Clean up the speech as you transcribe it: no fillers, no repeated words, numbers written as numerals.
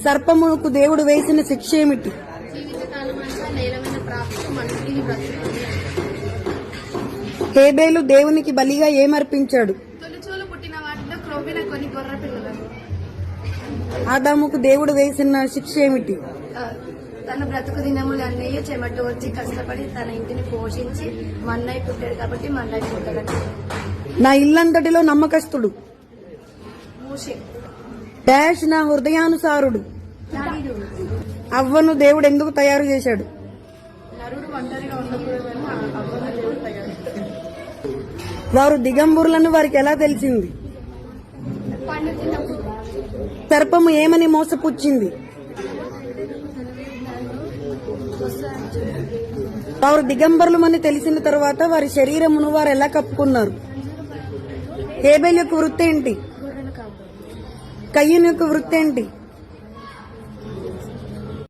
సర్పమునకు దేవుడు వేసిన శిక్ష ఏమిటి? జీవితకాలం అంతా నేలమైన ప్రాప్తి మనుషుని బ్రతుకుతుంది. హేబేలు దేవునికి బలిగా ఏమర్పించాడు? తొలిచూలు పుట్టిన వాటిలో క్రొవ్విన కొన్ని గొర్రె పిల్లలను. ఆదాముకు దేవుడు వేసిన శిక్ష ఏమిటి? తన బ్రతుకు దినములన్నీ చెమట వచ్చి కష్టపడి తన ఇంటిని పోషించి మన్నై పుట్టాడు కాబట్టి మన్నై పుట్టాడు. నా ఇల్లంతటిలో నమ్మకస్తుడు మూషే. డాష్ నా హృదయానుసారుడు. అవ్వను దేవుడు ఎందుకు తయారు చేశాడు? నరుడు ఒంటరిగా ఉండకూడదని అవ్వను దేవుడు తయారు. వారు దిగంబరులను వారికి ఎలా తెలిసింది? పండు తిన్నప్పుడు సర్పము ఏమని మోసపుచ్చింది? వారు దిగంబరులమని తెలిసిన తర్వాత వారి శరీరమును వారు ఎలా కప్పుకున్నారు? హేబేలు యొక్క వృత్తి ఏంటి? గొర్రెలు కావు. కయ్యూను యొక్క వృత్తి ఏంటి?